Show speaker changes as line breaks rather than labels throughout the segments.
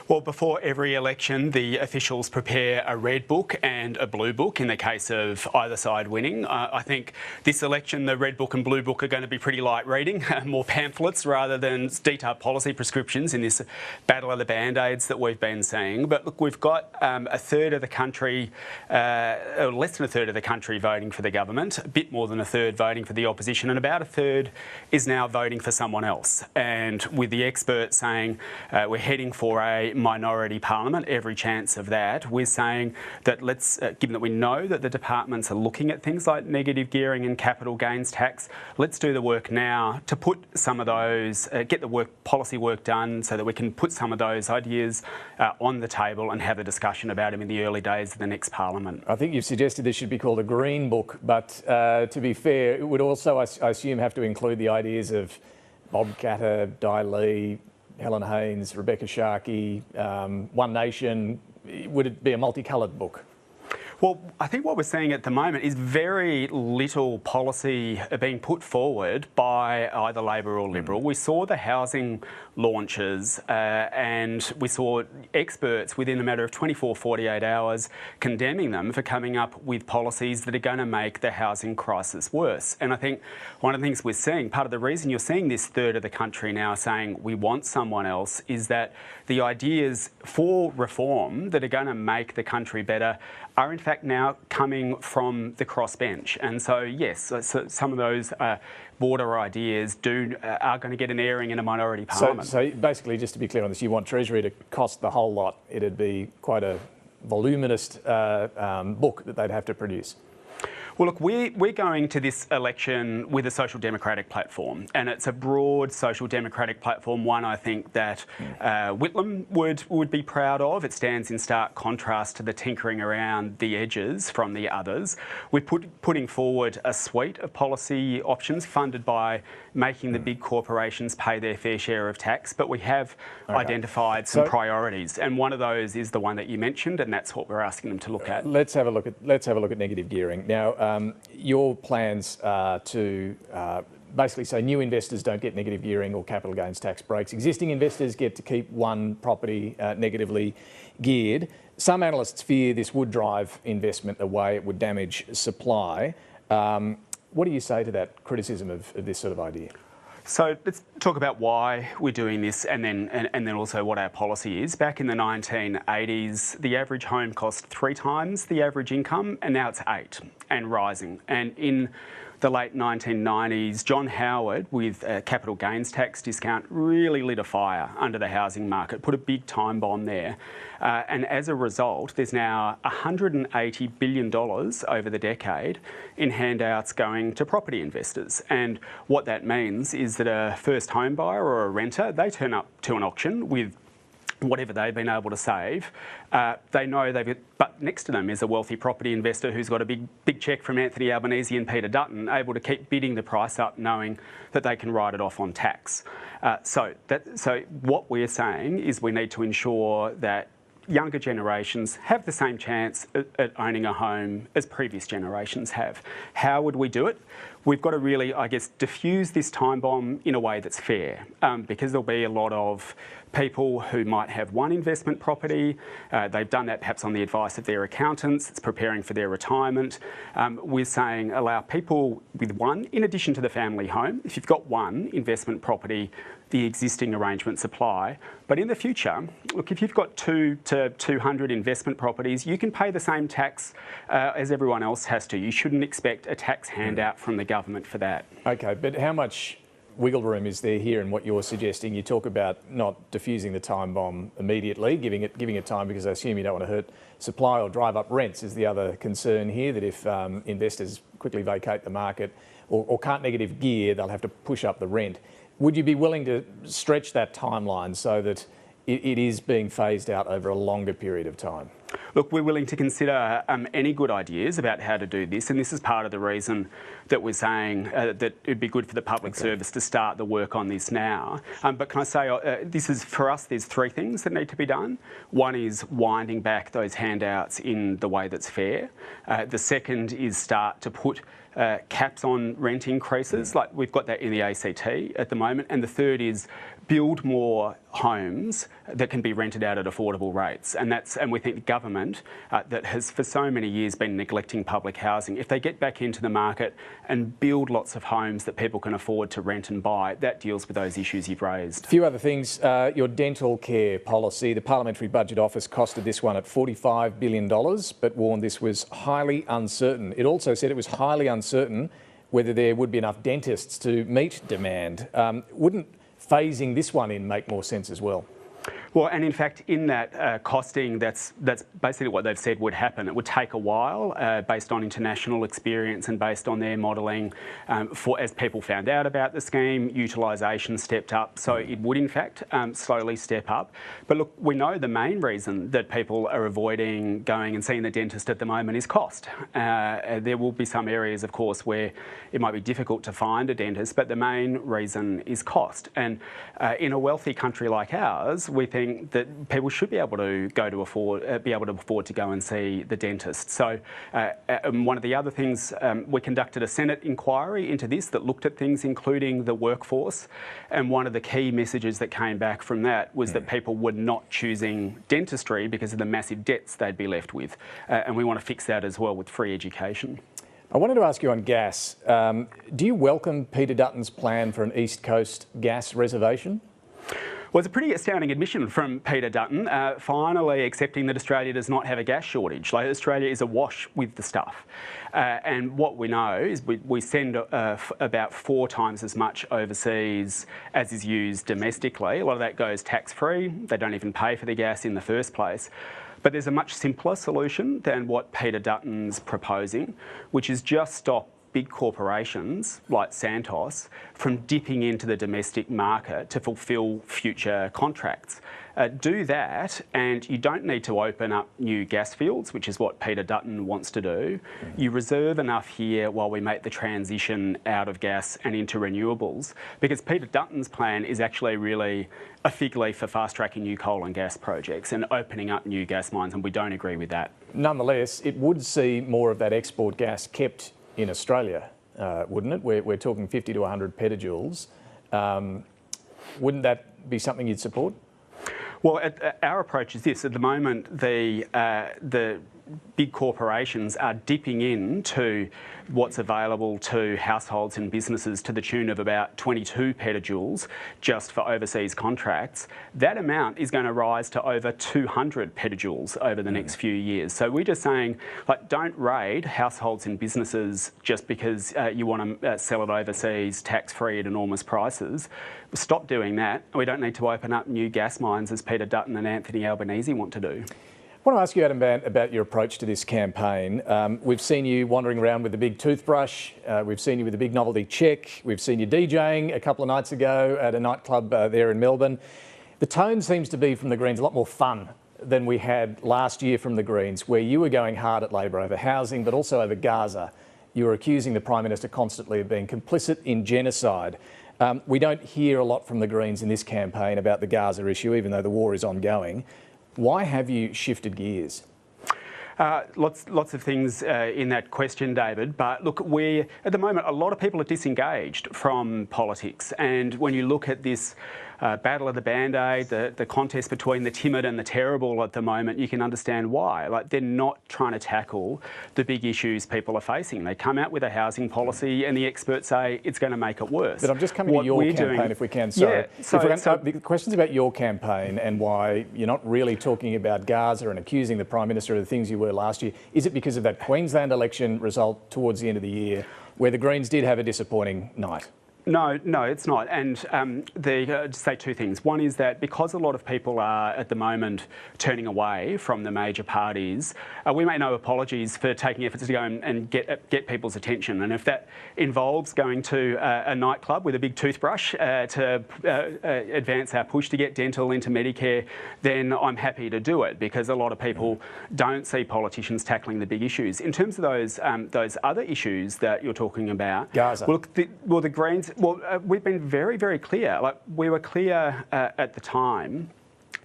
Well, before every election, the officials prepare a red book and a blue book in the case of either side winning. I think this election, the red book and blue book are going to be pretty light reading, more pamphlets rather than detailed policy prescriptions in this battle of the band-aids that we've been seeing. But look, we've got a third of the country, less than a third of the country voting for the government, a bit more than a third voting for the opposition, and about a third is now voting for someone else. And with the experts saying we're heading for a minority parliament, every chance of that, we're saying that let's, given that we know that the departments are looking at things like negative gearing and capital gains tax, let's do the work now to put some of those, get the policy work done so that we can put some of those ideas on the table and have a discussion about them in the early days of the next parliament.
I think you've suggested this should be called a green book, but to be fair, it would also, I assume, have to include the ideas of Bob Katter, Di Lee, Helen Haynes, Rebecca Sharkey, One Nation. Would it be a multicoloured book?
Well, I think what we're seeing at the moment is very little policy being put forward by either Labor or Liberal. We saw the housing launches and we saw experts within a matter of 24, 48 hours condemning them for coming up with policies that are going to make the housing crisis worse. And I think one of the things we're seeing, part of the reason you're seeing this third of the country now saying we want someone else, is that the ideas for reform that are going to make the country better are in fact now coming from the crossbench. And so, yes, so some of those border ideas are going to get an airing in a minority parliament.
So basically, just to be clear on this, you want Treasury to cost the whole lot. It'd be quite a voluminous book that they'd have to produce.
Well, look, we're going to this election with a social democratic platform, and it's a broad social democratic platform, one I think that Whitlam would be proud of. It stands in stark contrast to the tinkering around the edges from the others. We're putting forward a suite of policy options funded by making the big corporations pay their fair share of tax, but we have identified some priorities, and one of those is the one that you mentioned, and that's what we're asking them to look at.
Let's have a look at negative gearing now. Your plans are to basically say new investors don't get negative gearing or capital gains tax breaks. Existing investors get to keep one property negatively geared. Some analysts fear this would drive investment away, it would damage supply. What do you say to that criticism of this sort of idea?
So let's talk about why we're doing this and then also what our policy is. Back in the 1980s, the average home cost 3 times the average income, and now it's 8 and rising. And in the late 1990s, John Howard, with a capital gains tax discount, really lit a fire under the housing market, put a big time bomb there. And as a result, there's now $180 billion over the decade in handouts going to property investors. And what that means is that a first home buyer or a renter, they turn up to an auction with whatever they've been able to save. They know but next to them is a wealthy property investor who's got a big cheque from Anthony Albanese and Peter Dutton, able to keep bidding the price up, knowing that they can write it off on tax. So what we're saying is we need to ensure that younger generations have the same chance at owning a home as previous generations have. How would we do it? We've got to really, I guess, diffuse this time bomb in a way that's fair, because there'll be a lot of people who might have one investment property. They've done that perhaps on the advice of their accountants. It's preparing for their retirement. We're saying allow people with one, in addition to the family home. If you've got one investment property, the existing arrangements apply. But in the future, look, if you've got 2 to 200 investment properties, you can pay the same tax as everyone else has to. You shouldn't expect a tax handout from the government for that.
Okay, but how much wiggle room is there here in what you're suggesting? You talk about not diffusing the time bomb immediately, giving it time, because I assume you don't want to hurt supply or drive up rents is the other concern here, that if investors quickly vacate the market or can't negative gear, they'll have to push up the rent. Would you be willing to stretch that timeline so that it is being phased out over a longer period of time?
Look, we're willing to consider any good ideas about how to do this, and this is part of the reason that we're saying that it'd be good for the public service to start the work on this now. But can I say, this is, for us, there's 3 things that need to be done. One is winding back those handouts in the way that's fair. The second is start to put caps on rent increases, like we've got that in the ACT at the moment. And the third is build more homes that can be rented out at affordable rates. And we think the government that has for so many years been neglecting public housing, if they get back into the market and build lots of homes that people can afford to rent and buy, that deals with those issues you've raised.
A few other things. Your dental care policy, the Parliamentary Budget Office costed this one at $45 billion, but warned this was highly uncertain. It also said it was highly uncertain whether there would be enough dentists to meet demand. Wouldn't phasing this one in make more sense as well?
Well, and in fact, in that costing, that's basically what they've said would happen. It would take a while, based on international experience and based on their modelling. As people found out about the scheme, utilisation stepped up, so it would in fact slowly step up. But look, we know the main reason that people are avoiding going and seeing the dentist at the moment is cost. There will be some areas, of course, where it might be difficult to find a dentist, but the main reason is cost. And in a wealthy country like ours, we think that people should be able to afford to go and see the dentist. So one of the other things, we conducted a Senate inquiry into this that looked at things including the workforce, and one of the key messages that came back from that was that people were not choosing dentistry because of the massive debts they'd be left with, and we want to fix that as well with free education.
I wanted to ask you on gas. Do you welcome Peter Dutton's plan for an East Coast gas reservation?
Well, it's a pretty astounding admission from Peter Dutton, finally accepting that Australia does not have a gas shortage. Like, Australia is awash with the stuff. And what we know is we send about 4 times as much overseas as is used domestically. A lot of that goes tax-free. They don't even pay for the gas in the first place. But there's a much simpler solution than what Peter Dutton's proposing, which is just stop big corporations like Santos from dipping into the domestic market to fulfil future contracts. Do that, and you don't need to open up new gas fields, which is what Peter Dutton wants to do. You reserve enough here while we make the transition out of gas and into renewables, because Peter Dutton's plan is actually really a fig leaf for fast-tracking new coal and gas projects and opening up new gas mines, and we don't agree with that.
Nonetheless, it would see more of that export gas kept in Australia, wouldn't it? We're talking 50 to 100 petajoules. Wouldn't that be something you'd support?
Well, our approach is this. At the moment, the big corporations are dipping into what's available to households and businesses to the tune of about 22 petajoules just for overseas contracts. That amount is going to rise to over 200 petajoules over the next few years. So we're just saying, like, don't raid households and businesses just because you want to sell it overseas tax-free at enormous prices. Stop doing that. We don't need to open up new gas mines as Peter Dutton and Anthony Albanese want to do.
I want to ask you, Adam Bandt, about your approach to this campaign. We've seen you wandering around with a big toothbrush. We've seen you with a big novelty check. We've seen you DJing a couple of nights ago at a nightclub there in Melbourne. The tone seems to be from the Greens a lot more fun than we had last year from the Greens, where you were going hard at Labor over housing, but also over Gaza. You were accusing the Prime Minister constantly of being complicit in genocide. We don't hear a lot from the Greens in this campaign about the Gaza issue, even though the war is ongoing. Why have you shifted gears?
Lots of things in that question, David. But look, at the moment, a lot of people are disengaged from politics. And when you look at this battle of the Band-Aid, the contest between the timid and the terrible at the moment, you can understand why. Like, they're not trying to tackle the big issues people are facing. They come out with a housing policy and the experts say it's going to make it worse.
But I'm just coming to your campaign, if we can. The question's about your campaign and why you're not really talking about Gaza and accusing the Prime Minister of the things you were last year. Is it because of that Queensland election result towards the end of the year where the Greens did have a disappointing night?
No, it's not. And to say 2 things. One is that because a lot of people are at the moment turning away from the major parties, we make no apologies for taking efforts to go and get people's attention. And if that involves going to a nightclub with a big toothbrush to advance our push to get dental into Medicare, then I'm happy to do it, because a lot of people don't see politicians tackling the big issues. In terms of those other issues that you're talking about,
Gaza.
Well, the Greens. Well, we've been very, very clear. Like, we were clear at the time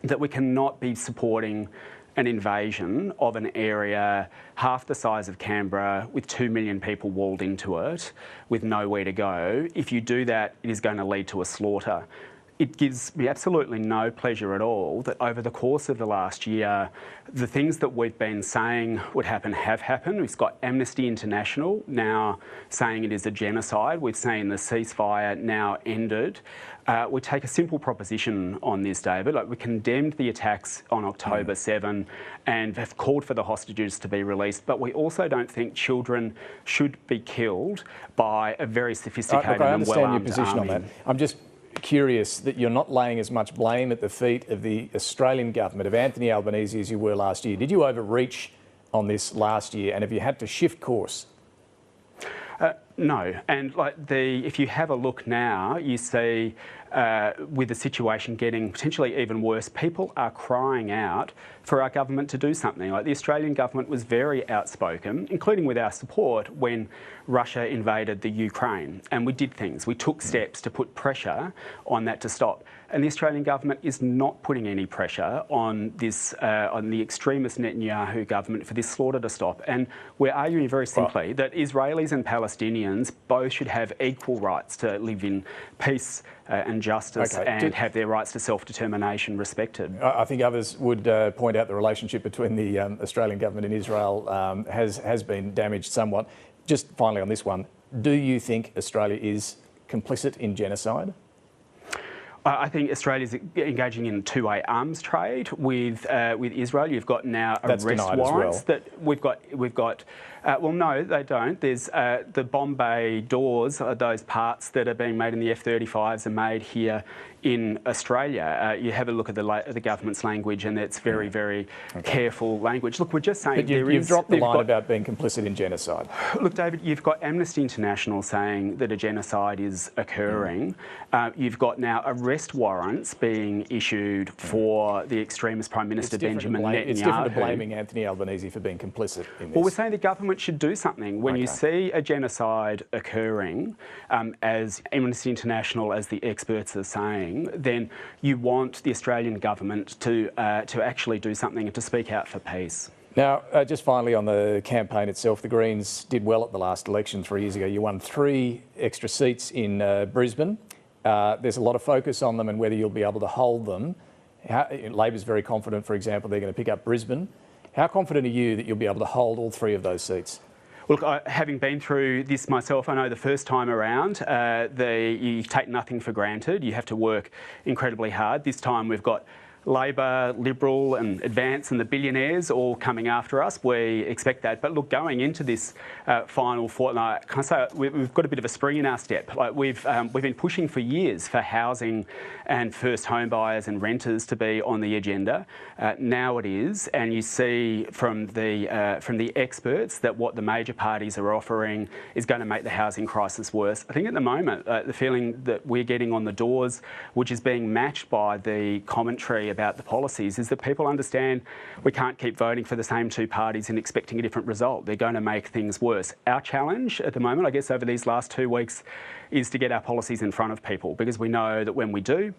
that we cannot be supporting an invasion of an area half the size of Canberra with 2 million people walled into it with nowhere to go. If you do that, it is going to lead to a slaughter. It gives me absolutely no pleasure at all that over the course of the last year, the things that we've been saying would happen have happened. We've got Amnesty International now saying it is a genocide. We've seen the ceasefire now ended. We take a simple proposition on this, David. Like, we condemned the attacks on October 7 and have called for the hostages to be released, but we also don't think children should be killed by a very sophisticated and well-armed army.
I understand your position on that. I'm just curious that you're not laying as much blame at the feet of the Australian government, of Anthony Albanese, as you were last year. Did you overreach on this last year, and have you had to shift course?
No, and if you have a look now, you see with the situation getting potentially even worse, people are crying out for our government to do something. Like, the Australian government was very outspoken, including with our support, when Russia invaded the Ukraine, and we did things. We took steps to put pressure on that to stop. And the Australian government is not putting any pressure on this, on the extremist Netanyahu government for this slaughter to stop. And we're arguing very simply that Israelis and Palestinians both should have equal rights to live in peace and justice and have their rights to self-determination respected.
I think others would point out the relationship between the Australian government and Israel has been damaged somewhat. Just finally on this one, do you think Australia is complicit in genocide?
I think Australia is engaging in a two-way arms trade with Israel. You've got now arrest warrants that we've got. Well, no, they don't. There's the Bombay doors, those parts that are being made in the F-35s are made here in Australia. You have a look at the government's language, and it's very, very careful language. Look, we're just saying
but you've dropped the line about being complicit in genocide.
Look, David, you've got Amnesty International saying that a genocide is occurring. You've got now arrest warrants being issued for the extremist Prime Minister Benjamin Netanyahu. It's different to
blaming Anthony Albanese for being complicit in this.
Well, we're saying the government should do something. When you see a genocide occurring, as Amnesty International, as the experts are saying, then you want the Australian government to actually do something and to speak out for peace.
Now, just finally on the campaign itself, the Greens did well at the last election 3 years ago. You won 3 extra seats in Brisbane. There's a lot of focus on them and whether you'll be able to hold them. Labor's very confident, for example, they're going to pick up Brisbane. How confident are you that you'll be able to hold all 3 of those seats?
Look, having been through this myself, I know the first time around, you take nothing for granted. You have to work incredibly hard. This time we've got Labor, Liberal and Advance and the billionaires all coming after us. We expect that. But look, going into this final fortnight, can I say we've got a bit of a spring in our step. Like, we've been pushing for years for housing and first home buyers and renters to be on the agenda. Now it is, and you see from the experts that what the major parties are offering is going to make the housing crisis worse. I think at the moment the feeling that we're getting on the doors, which is being matched by the commentary about the policies, is that people understand we can't keep voting for the same 2 parties and expecting a different result. They're going to make things worse. Our challenge at the moment, I guess, over these last 2 weeks is to get our policies in front of people, because we know that when we do,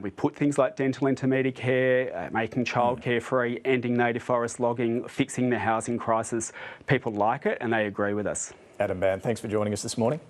we put things like dental intermediate care, making childcare free, ending native forest logging, fixing the housing crisis, people like it and they agree with us.
Adam Bandt, thanks for joining us this morning.